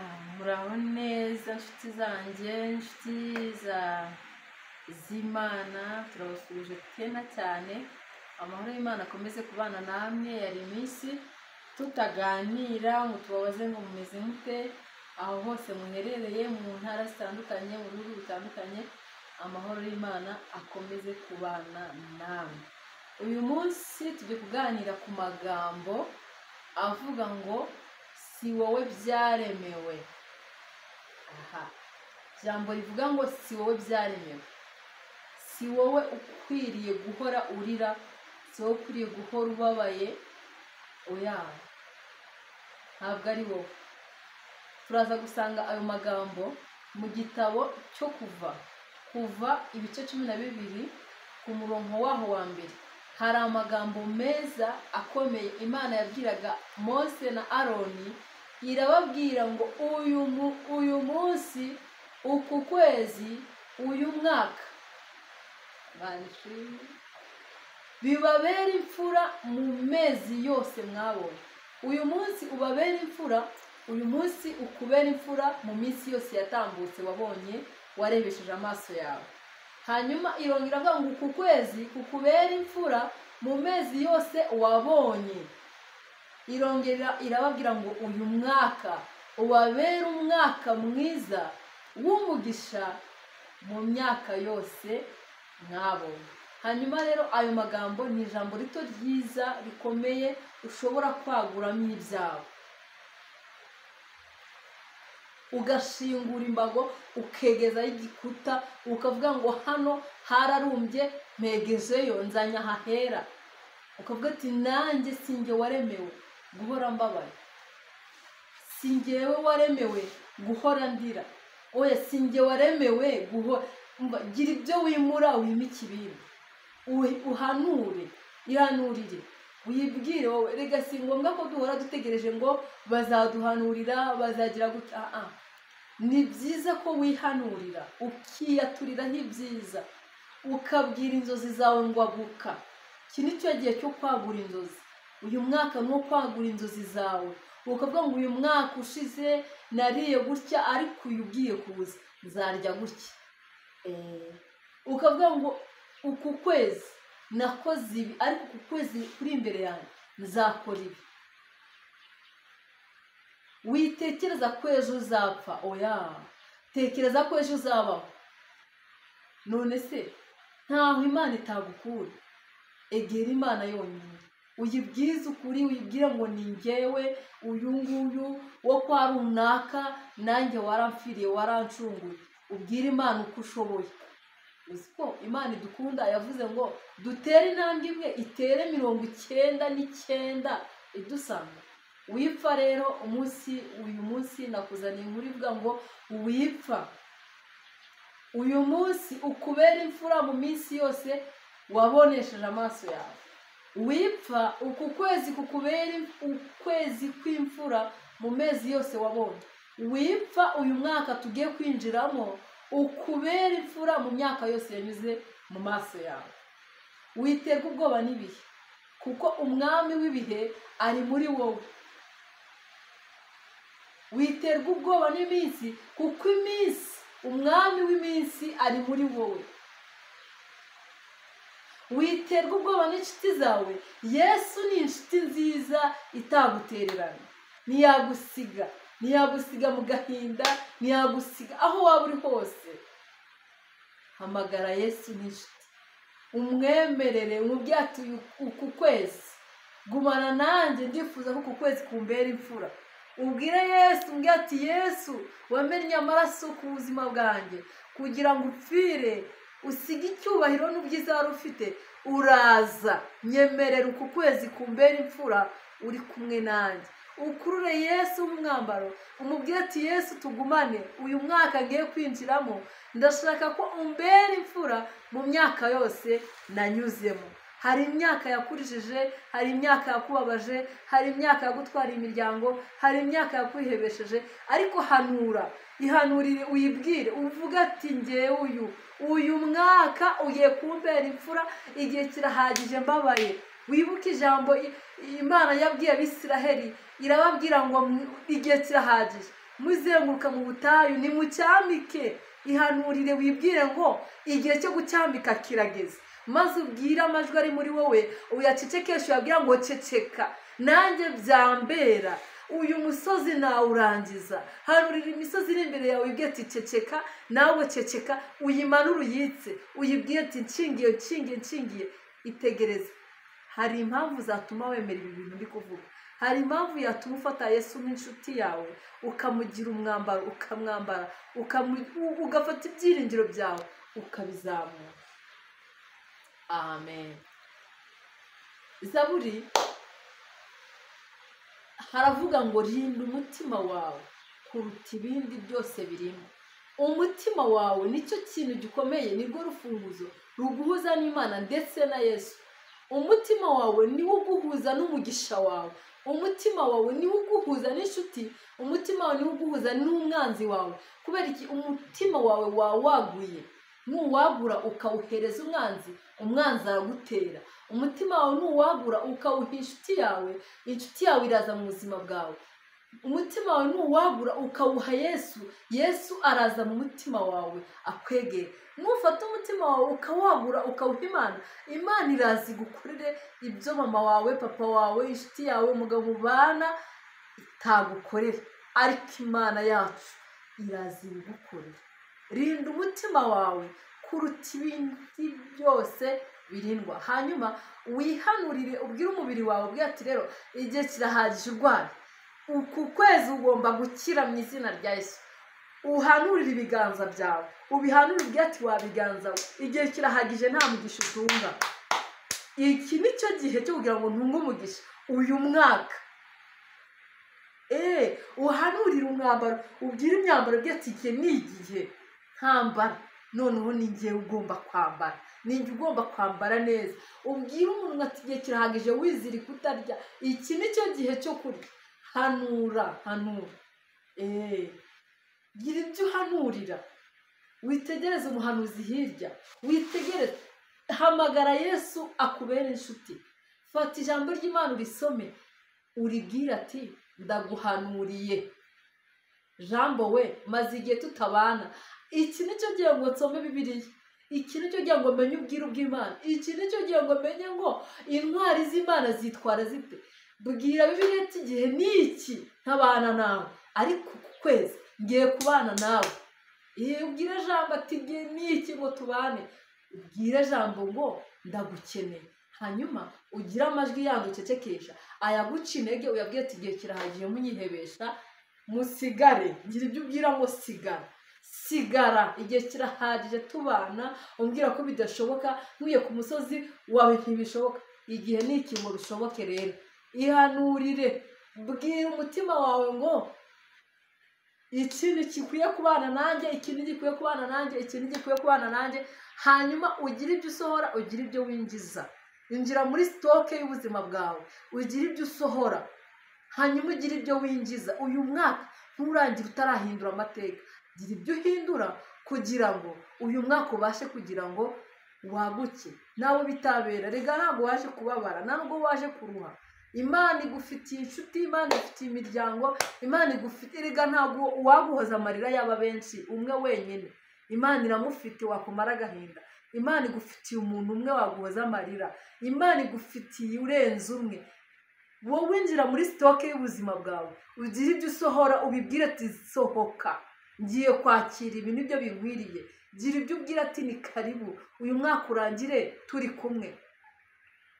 muraho neza nshuti zanjye, nshuti z'Imana, turabasubije tena cyane. Amahoro y'Imana akomeze kubana namwe. Yari iminsi tutaganira ngo tubabaze ngo mumeze mute aho hose muherereye mu ntara zitandukanye, mu bihugu bitandukanye. Amahoro y'Imana akomeze kubana namwe. Uyu munsi tugiye kuganira ku magambo avuga ngo si wowe byaremewe. Jambo rivuga ngo si wowe byaremewe, si wowe ukwiriye guhora urira, si wowe ukwiriye guhora ubabaye. Oya, ntabwo ari wowe. Turaza gusanga ayo magambo mu gitabo cyo kuva ibice 12 ku murongo waho wa mbere. Hari amagambo meza akomeye Imana yabwiraga Mose na Aroni, irababwira ngo uyu munsi, uku kwezi, uyu mwaka bibabera imfura mu mezi yose mwabonye. Uyu munsi ubabera imfura, uyu munsi ukubera imfura mu minsi yose yatambutse wabonye, warebesheje amaso yawe. Hanyuma irongera avuga ngo uku kwezi kukubera imfura mu mezi yose wabonye. Irongera irababwira ngo uyu mwaka ubabera umwaka mwiza w'umugisha mu myaka yose mwabonye. Hanyuma rero ayo magambo ni ijambo rito ryiza rikomeye ushobora kwaguramo ibyawe, ugashingura imbago, ukegezaho igikuta, ukavuga ngo hano hararumbye, mpegezeyo, nzanya hahera. Ukavuga ati nanjye sinjye waremewe guhora mbabaye, sinjyewe waremewe guhora ndira. Oya, sinjye waremewe guhora. Gira ibyo wimura, wimike ibintu, uhanure, ihanurire, wibwire wowe. Rega si ngombwa ko duhora dutegereje ngo bazaduhanurira, bazagira gutya. Ni byiza ko wihanurira, ukiyaturiraho ibyiza, ukabwira inzozi zawe ngo aguka. Iki ni cyo gihe cyo kwagura inzozi. Uyu mwaka ni uwo kwagura inzozi zawe, ukavuga ngo uyu mwaka ushize nariye gutya, ariko uyu ugiye kuza nzarya gutya. Ukavuga ngo uku kwezi nakoze ibi, ariko uku kwezi kuri imbere yanjye nzakora ibi. Witekereza ko ejo uzapfa. Oya, tekereza ko ejo uzabaho. None se ntaho Imana itagukura. Egera Imana yonyine, uyibwize ukuri, uyibwire ngo ni njyewe uyu nguyu wo kwa runaka, nanjye waramfiriye, warancunguye. Ubwire Imana uko ushoboye. Uzi ko Imana idukunda, yavuze ngo dutere intambwe imwe itere 99 idusanga. Wipfa rero uyu munsi nakuzaniye inkuru ivuga ngo wipfa. Uyu munsi ukubera imfura mu minsi yose wabonesheje amaso yawe. Wipfa uku kwezi kukubera ukwezi kw'imfura mu mezi yose wabonye. Wipfa uyu mwaka tugiye kwinjiramo ukubera imfura mu myaka yose yanyuze mu maso yawe. Witerwa ubwoba n'ibihe, kuko umwami w'ibihe ari muri wowe. Witerwa ubwoba n'iminsi, kuko umwami w'iminsi ari muri wowe. Witerwa ubwoba n'inshuti zawe. Yesu ni inshuti nziza itagutererana, ntiyagusiga mu gahinda, ntiyagusiga aho waba uri hose. Hamagara Yesu n'inshuti, umwemerere, umubwire ati uku kwezi gumana nanjye, ndifuza ko uku kwezi kumbera imfura. Ubwire Yesu, umbwire ati Yesu, wamennye amaraso ku buzima bwanjye kugira ngo upfire, usige icyubahiro n'ubwiza wari ufite. Uraza, nyemerera uku kwezi kumbera imfura, uri kumwe nanjye. Ukurure Yesu umwambaro, umubwire ati Yesu tugumane, uyu mwaka ngiye kwinjiramo ndashaka ko umbera imfura mu myaka yose nanyuzemo. Hari imyaka yakurishije, hari imyaka yakubabaje, hari imyaka yagutwariye imiryango, hari imyaka yakwihebesheje, ariko ihanurire, uyibwire, uvuga ati njyewe uyu mwaka ugiye kumbera imfura, igihe kirahagije mbabaye. Wibuke ijambo Imana yabwiye Abisiraheli, irababwira ngo igihe kirahagije, muzenguruka mu butayu, nimucyambike. Ihanurire wibwire ngo igihe cyo gucyambika kirageze, maze ubwire amajwi ari muri wowe uyacecekeshe, uyabwira ngo ceceka nanjye byambera, uyu musozi nawurangiza. Hanurira imisozi iri imbere yawe wibwire ati ceceka, nawe ceceka, uyimanure uyitse, uyibwire ati nshingiye. Itegereze, hari impamvu zatuma wemera ibi bintu ndi kuvuga. Hari impamvu yatuma ufata Yesu nk'inshuti yawe, ukamugira umwambaro, ukamwambara, ugafata ibyiringiro byawe ukabizamura. Amen. Zaburi haravuga ngo rinda umutima wawe kuruta ibindi byose birimo. Umutima wawe nicyo kintu gikomeye, nirwo rufunguzo ruguhuza n'Imana ndetse na Yesu. Umutima wawe niwo uguhuza n'umugisha wawe, umutima wawe niwo uguhuza n'inshuti, umutima wawe niwo uguhuza n'umwanzi wawe. Kubera iki? Umutima wawe wawaguye, nuwagura ukawuhereza umwanzi aragutera. Umutima wawe nuwagura ukawuha inshuti yawe iraza mu buzima bwawe. Umutima wawe nuwagura ukawuha Yesu araza mu mutima wawe akwegera. Nufata umutima wawe ukawagura ukawuha Imana iraza igukorere ibyo mama wawe, papa wawe, inshuti yawe, umugabo mubana itagukorera, ariko Imana yacu iraza igukorera. Rinda umutima wawe kuruta ibindi byose birindwa. Hanyuma wihanurire, ubwire umubiri wawe, ubwire ati rero igihe kirahagije urwaye, uku kwezi ugomba gukira mu izina rya Yesu. Uhanurire ibiganza byawe, ubihanurire ubwire ati wabiganza, igihe kirahagije nta mugisha utunga. Iki nicyo gihe cyo kugira ngo ntunge umugisha uyu mwaka. Uhanurire umwambaro, ubwire imyambaro, ubwire ati iki ni igihe ntambara, noneho ni ngewe ugomba kwambara, ni njye ugomba kwambara neza. Ubwire umuntu ati igihe kirahagije, wizirika utarya, iki nicyo gihe cyo kurya. Hanura. Gira ibyo uhanurira, witegereze umuhanuzi hirya, witegereze, hamagara Yesu akubera inshuti. Fata ijambo ry'Imana urisome, uribwire ati ndaguhanuriye Jambo we, maze igihe tutabana. Iki nicyo gihe ngo nsome Bibiliya, iki nicyo gihe ngo menye ubwiru bw'Imana, iki nicyo gihe ngo menye ngo intwari z'Imana zitwara zite. Bwira Bibiliya ati igihe ni iki ntabana nawe, ariko ku kwezi ngiye kubana nawe. Ubwire Jambo ati igihe ni iki ngo tubane. Ubwire Jambo ngo ndagukeneye. Hanyuma ugira amajwi yandi ucecekesha, ayaguca intege, uyabwire ati igihe kirahagije munyihebesha, musigare. Ngira ibyo ubwira ngo sigara, igihe kirahagije tubana. Umbwira ko bidashoboka, ntuye ku musozi wawe ntibishoboka. Igihe ni iki ngo bishoboke rero. Ihanurire, bwira umutima wawe ngo ikintu gikwiye kubana nanjye, ikintu gikwiye kubana nanjye, ikintu gikwiye kubana nanjye. Hanyuma ugire ibyo usohora, ugire ibyo winjiza. Injira muri sitoke y'ubuzima bwawe, ugire ibyo usohora, hanyuma ugire ibyo winjiza. Uyu mwaka nturangire utarahindura amateka. Gira ibyo uhindura kugira ngo uyu mwaka ubashe kugira ngo waguke. Nawe bitabera, rega ntabwo waje kubabara, ntabwo waje kuruha. Imana igufitiye inshuti, Imana igufitiye imiryango, Imana igufitiye, rega ntabwo waguhoza amarira y'aba benshi umwe wenyine. Imana iramufite wakumara agahinda. Imana igufitiye umuntu umwe waguhoza amarira. Imana igufitiye urenze umwe. Wowe winjira muri sitoke y'ubuzima bwawe, ugire ibyo usohora, ubibwire ati sohoka, ngiye kwakira ibi nibyo binkwiriye. Gira ibyo ubwira ati ni karibu, uyu mwaka urangire turi kumwe.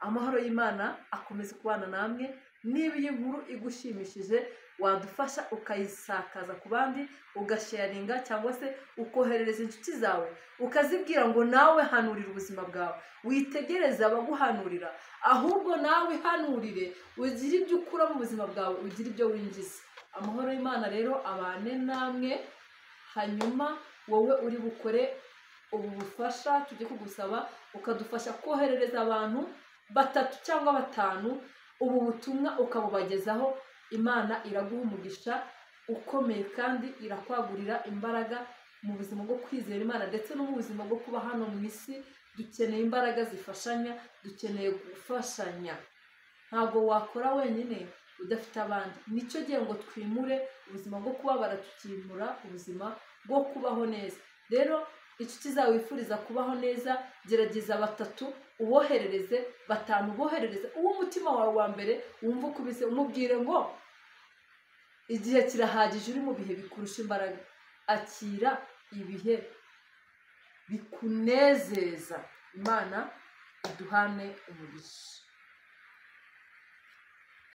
Amahoro y'Imana akomeze kubana namwe. Niba iyi nkuru igushimishije, wadufasha ukayisakaza ku bandi, ugasharinga cyangwa se ukoherereza inshuti zawe, ukazibwira ngo nawe hanurira ubuzima bwawe. Witegereze abaguhanurira, ahubwo nawe hanurire, ugire ibyo ukura mu buzima bwawe, ugire ibyo winjiza. Amahoro y'Imana rero abane namwe. Hanyuma wowe uri bukore ubu bufasha tujye kugusaba, ukadufasha koherereza abantu 3 cyangwa 5 ubu butumwa ukabubagezaho. Imana iraguha umugisha ukomeye kandi irakwagurira imbaraga mu buzima bwo kwizera Imana ndetse no mu buzima bwo kuba hano mu isi. Dukeneye imbaraga zifashanya, dukeneye gufashanya. Ntabwo wakora wenyine, udafite abandi. Nicyo gihe ngo twimure ubuzima bwo kubabara tukimura ubuzima bwo kubaho neza. Rero inshuti zawe wifuriza kubaho neza, gerageza 3 uboherereze, 5 uboherereze, uwo umutima wawe wa mbere wumva ukubise, umubwire ngo igihe kirahagije, uri mu bihe bikurusha imbaraga, akira ibihe bikunezeza. Imana iduhane umugisha.